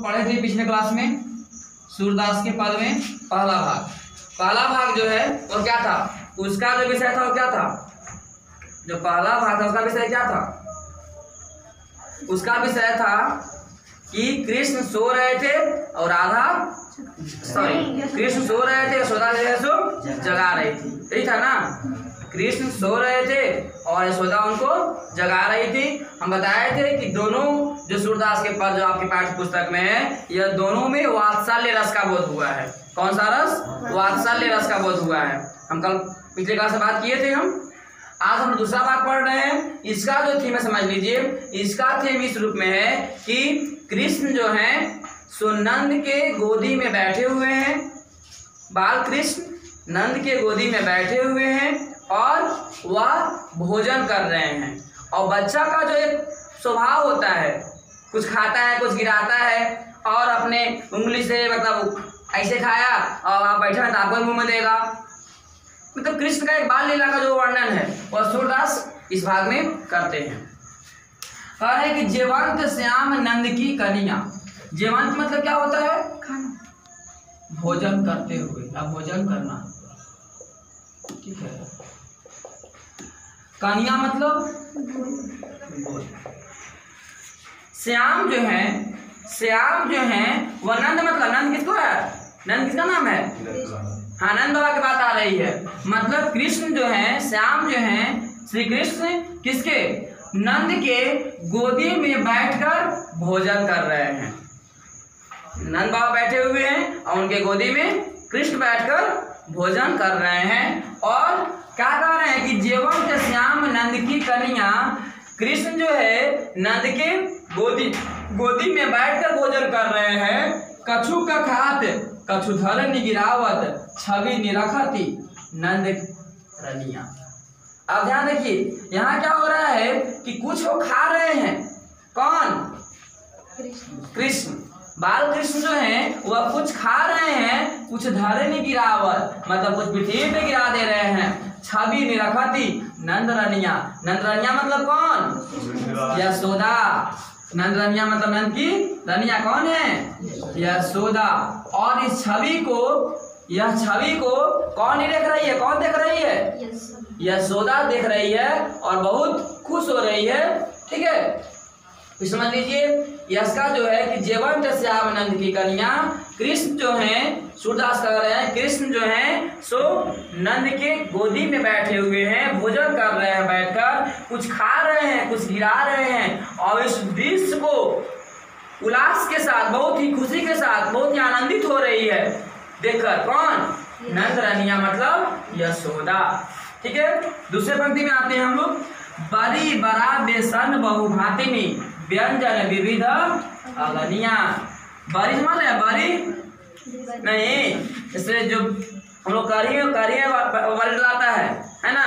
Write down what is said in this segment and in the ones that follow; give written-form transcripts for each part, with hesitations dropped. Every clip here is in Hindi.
पढ़े थे पिछले क्लास में सूरदास के पद में पहला भाग जो है वो क्या था, उसका जो विषय था वो क्या था, जो पहला भाग था उसका विषय क्या था, उसका विषय था कि कृष्ण सो रहे थे और राधा कृष्ण सो रहे थे, यशोदा जो है सो जगा रही थी, यही था ना। कृष्ण सो रहे थे और यशोदा उनको जगा रही थी। हम बताए थे कि दोनों जो सूरदास के पद जो आपके पाठ्य पुस्तक में है, यह दोनों में वात्सल्य रस का बोध हुआ है। कौन सा रस? वात्सल्य रस का बोध हुआ है। हम कल पिछले क्लास में बात किए थे। आज हम दूसरा भाग पढ़ रहे हैं। इसका जो थीम है समझ लीजिए, इसका थीम इस रूप में है कि कृष्ण जो है सो नंद के गोदी में बैठे हुए हैं, बाल कृष्ण नंद के गोदी में बैठे हुए हैं और वह भोजन कर रहे हैं। और बच्चा का जो एक स्वभाव होता है, कुछ खाता है कुछ गिराता है और अपने उंगली से मतलब ऐसे खाया और आप बैठे हैं तो आपको मुंह में देगा। मतलब कृष्ण का एक बाल लीला का जो वर्णन है वह सूरदास इस भाग में करते हैं। कह रहे कि जेवंत श्याम नंद की कन्या। जेवंत मतलब क्या होता है? खाना, भोजन करते हुए, अब भोजन करना, ठीक है। कन्या मतलब श्याम जो है वह नंद, मतलब नंद किसको है? नंद किसका नाम है? हाँ, नंद बाबा की बात आ रही है। मतलब कृष्ण जो है, श्याम जो है, श्री कृष्ण किसके? नंद के गोदी में बैठकर भोजन कर रहे हैं। नंद बाबा बैठे हुए हैं और उनके गोदी में कृष्ण बैठकर भोजन कर रहे हैं। और क्या कह रहे हैं कि जेवंत श्याम नंद की कन्या, कृष्ण जो है नंद के गोदी में बैठकर भोजन कर रहे हैं। कछु का खात कछु धरन गिरावत छवि निरखती नंद रनिया। अब ध्यान देखिए, यहाँ क्या हो रहा है कि कुछ वो खा रहे हैं। कौन? कृष्ण। बाल कृष्ण जो है वह कुछ खा रहे हैं, कुछ धरनी गिरावत मतलब कुछ पृथ्वी पे गिरा दे रहे हैं। छवि निरखती नंद रनिया। नंद रनिया मतलब कौन? यशोदा। नंद रनिया मतलब नंद की रनिया कौन है? यशोदा। और इस छवि को, यह छवि को कौन नहीं देख रही है? कौन देख रही है? यशोदा देख रही है और बहुत खुश हो रही है, ठीक है। तो समझ लीजिए, इसका जो है कि जेवंत श्याम नंद की कन्या, कृष्ण जो है, सूरदास कह रहे हैं कृष्ण जो है सो नंद के गोदी में बैठे हुए हैं, भोजन कर रहे हैं बैठकर, कुछ खा रहे हैं कुछ गिरा रहे हैं। और इस दृश्य को उल्लास के साथ, बहुत ही खुशी के साथ, बहुत ही आनंदित हो रही है देखकर। कौन? नंद रनिया मतलब यशोदा, ठीक है। दूसरे पंक्ति में आते हैं हम लोग। बड़ी बड़ा बेसन बहुभातिनी व्यंजन विविध अगनिया। बड़ी समझ रहे हैं? बड़ी नहीं, इससे जो हम लोग करिए वर्ड लाता है ना,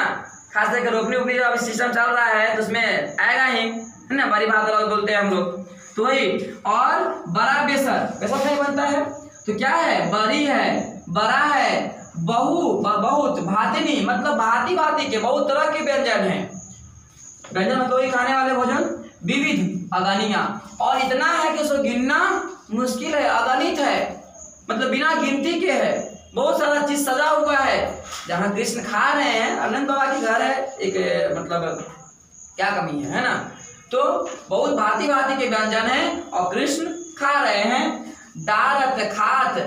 खास करके रोपनी उपनी जो अभी सिस्टम चल रहा है तो उसमें आएगा ही, है ना, बड़ी भात बोलते हैं हम लोग, तो वही। और बड़ा बेसन, बेसन नहीं बनता है तो क्या है? बड़ी है, बड़ा है, बहुत, भातिनी मतलब भांति भांति के बहुत तरह के व्यंजन हैं। व्यंजन मतलब वही खाने वाले भोजन। विविध अगनिया, और इतना है कि उसको गिनना मुश्किल है, अगणित है, मतलब बिना गिनती के है। बहुत सारा चीज सजा हुआ है। जहाँ कृष्ण खा रहे हैं, अनंत बाबा की घर है, एक मतलब क्या कमी है ना। तो बहुत भांति भांति के व्यंजन है और कृष्ण खा रहे हैं। दारत खात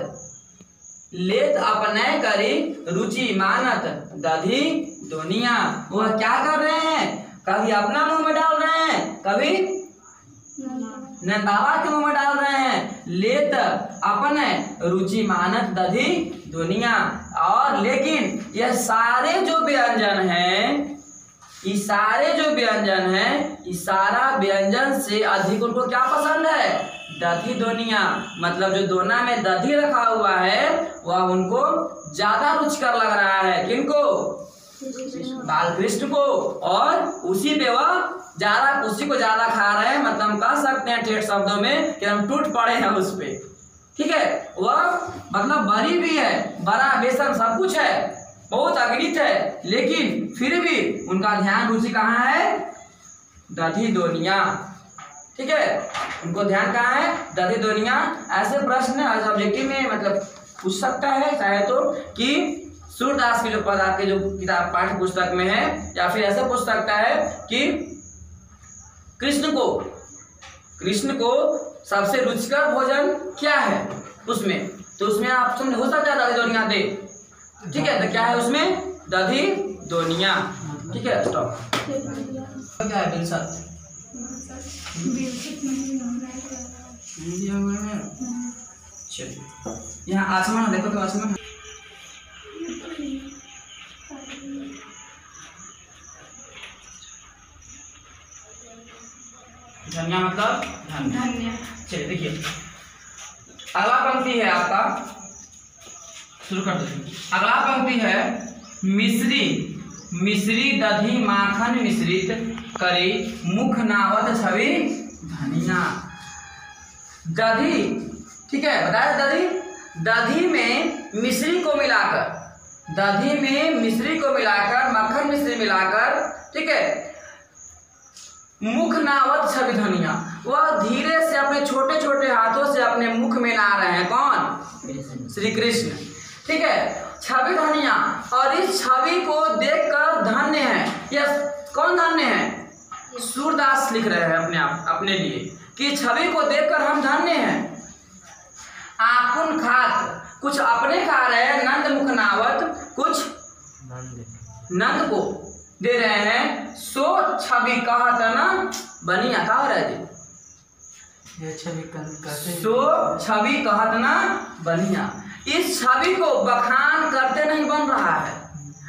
लेत अपने करी रुचि मानत दधी दुनिया। वह क्या कर रहे हैं? कभी अपना मुंह में डाल रहे हैं, कभी नंद बाबा के मुंह में डाल रहे हैं। लेत अपने रुचि मानत दधी दुनिया। और लेकिन यह सारे जो व्यंजन हैं, ये सारे जो व्यंजन हैं, इस सारा व्यंजन से अधिक उनको क्या पसंद है? दधी दुनिया, मतलब जो दोना में दधी रखा हुआ है वह उनको ज्यादा रुचिकर लग रहा है। किनको? बाल कृष्ण को। और उसी पे वह ज्यादा, उसी को ज्यादा खा रहे हैं। मतलब हम कह सकते हैं ठेठ शब्दों में कि हम टूट पड़े हैं उस पे, ठीक है। वह मतलब बड़ी भी है, बड़ा बेसन सब कुछ है, बहुत अगणित है, लेकिन फिर भी उनका ध्यान रुचि कहाँ है? दधी दुनिया, ठीक है, उनको ध्यान कहाँ है, दधी ध्वनिया। ऐसे प्रश्न ऑब्जेक्टिव में मतलब पूछ सकता है चाहे तो कि सूरदास की जो पद आपके जो किताब पाठ्य पुस्तक में है, या फिर ऐसा पूछ सकता है कि कृष्ण को सबसे रुचिकर भोजन क्या है उसमें, तो उसमें ऑप्शन हो सकता है दधी ध्वनिया दे। ठीक है, तो क्या है उसमें, दधी ध्वनिया। ठीक है, स्टॉप। क्या है बिलसत, यहाँ आसमान देखो तो आसमान धनिया मतलब धन्य। चलिए देखिए अगला पंक्ति है आपका, शुरू कर दीजिए। अगला पंक्ति है मिश्री दधी माखन मिश्रित करी मुख नावत छवि धनिया। दधी, ठीक है, बताया दधी में मिश्री को मिलाकर, मक्खन मिश्री मिलाकर, ठीक है, मुख नावत छवि धनिया, वह धीरे से अपने छोटे छोटे हाथों से अपने मुख में ला रहे हैं। कौन, श्री कृष्ण। ठीक है, छवि धनिया, और इस छवि को देखकर धन्य है। यह कौन धन्य है, सूरदास लिख रहे हैं अपने लिए कि छवि को देखकर हम धन्य हैं। आपुन खात, कुछ अपने खा रहे हैं, नंद मुख नावत, कुछ नंद को दे रहे हैं। सो छवि कहत न बनिया, का हो रहा है जी, सो छवि कहत न बनिया। इस छवि को बखान करते नहीं बन रहा है,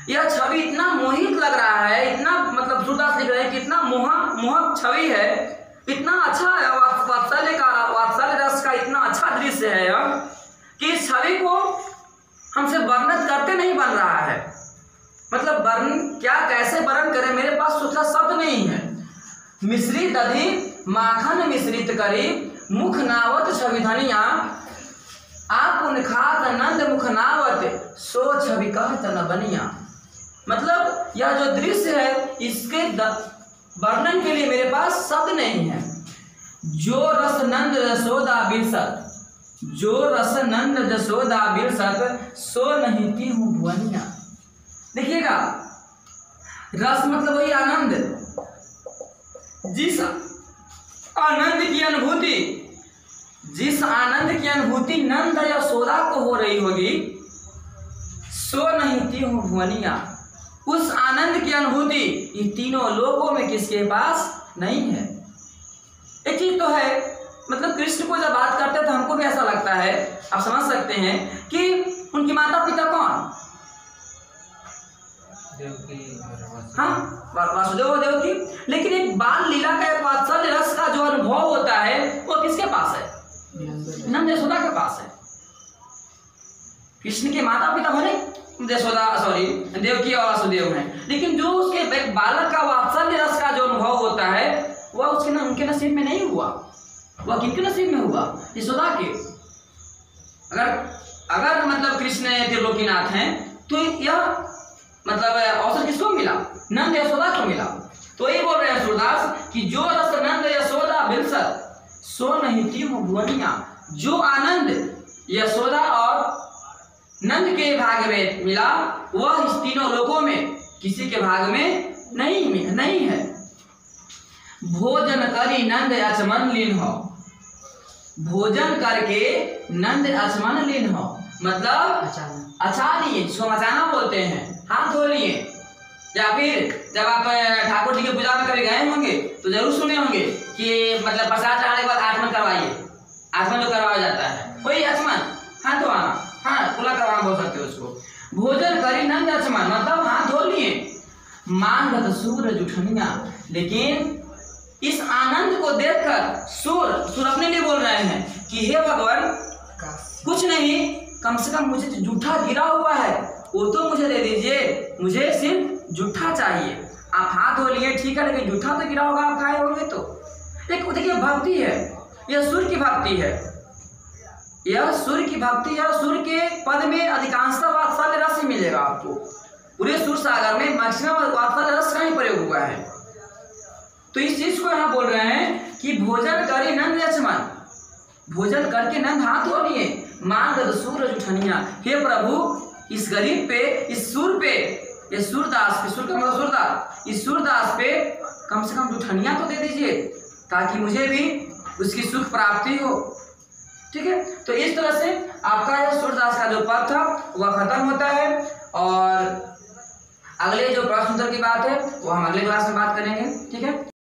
यह छवि इतना मोहित लग रहा है, इतना मतलब सूरदास लिख रहे हैं कि इतना मोहक छवि है, इतना अच्छा है, वात्सल्य रस का इतना अच्छा दृश्य है यह, कि इस छवि को हमसे वर्णन करते नहीं बन रहा है। मतलब वर्ण क्या, कैसे वर्णन करें, मेरे पास दूसरा शब्द नहीं है। मिश्री दधी माखन मिश्रित करी मुख नावत छवि धनिया, आप उन खात नंद मुख नावत सो छवि कहत न बनिया। मतलब यह जो दृश्य है इसके वर्णन के लिए मेरे पास शब्द नहीं है। जो रस नंद यशोदा बिरसत, सो नहीं ती हूँ भुवनिया। देखिएगा, रस मतलब वही आनंद, जिस आनंद की अनुभूति नंद यशोदा को हो रही होगी, सो नहीं ती हूँ भुवनिया, उस आनंद की अनुभूति इन तीनों लोगों में किसके पास नहीं है। एक चीज तो है, मतलब कृष्ण को जब बात करते तो हमको भी ऐसा लगता है, आप समझ सकते हैं कि उनके माता पिता कौन, हाँ, वासुदेव और देवकी। लेकिन एक बाल लीला का वात्सल्य रस का जो अनुभव होता है वो किसके पास है, नंद यशोदा के पास है। कृष्ण के माता पिता भले देवकी और वासुदेव हैं, लेकिन जो उसके एक बालक का वात्सल्य रस का जो अनुभव होता है वह उनके नसीब में नहीं हुआ। वह किनके नसीब में हुआ, यशोदा के। अगर मतलब कृष्ण त्रिलोकीनाथ हैं तो यह मतलब अवसर किसको मिला, नंद यशोदा को मिला। तो ये बोल रहे हैं सूरदास कि जो रस नंद यशोदा बिलसत सो नहीं ती हूँ भुवनिया। जो आनंद यशोदा और नंद के भाग में मिला वह इस तीनों लोगों में किसी के भाग में नहीं है। भोजन करी नंद अचमन लीन हो, भोजन करके नंद अचमन लीन हो, मतलब अच्छा लिए, जिसको मचाना बोलते हैं, हाथ धो लिए। या फिर जब आप ठाकुर जी की पूजा में कभी गए होंगे तो जरूर सुने होंगे कि मतलब प्रसाद चढ़ाने के बाद आचमन करवाइए, आचमन जो करवाया जाता है वही आचमन, हाथ धोना, हाँ कुला करवाना बोल सकते हो उसको। भोजन करी नंद आचमन मतलब हाथ धो लिए। मांगत सूरज उठनिया, लेकिन इस आनंद को देखकर सूर अपने लिए बोल रहे हैं कि हे भगवान, कुछ नहीं, कम से कम मुझे जूठा गिरा हुआ है वो तो मुझे दे दीजिए, मुझे सिर्फ जूठा चाहिए। आप हाथ धो लिए ठीक है, लेकिन जूठा तो गिरा होगा, आप खाए होंगे। तो एक देखिए भक्ति है, यह सूर्य की भक्ति है, यह सूर्य की भक्ति है। सूर्य के पद में अधिकांशतः वात्सल्य रस ही मिलेगा आपको। पूरे सूर्य सागर में मैक्सिमम वात्सल्य रस का ही प्रयोग हुआ है। तो इस चीज को यहाँ बोल रहे हैं कि भोजन करे नंद लक्ष्मण, भोजन करके नंद हाथ धो लिए, मांगद सूरज उठनिया, हे प्रभु इस गरीब पे, इस सूर पे, ये सूरदास पे, सूर का मतलब सूरदास, इस सूरदास पे कम से कम उठनिया तो दे दीजिए ताकि मुझे भी उसकी सुख प्राप्ति हो। ठीक है, तो इस तरह से आपका यह सूरदास का जो पद था वह खत्म होता है। और अगले जो प्रश्न उत्तर की बात है वो हम अगले क्लास में बात करेंगे। ठीक है।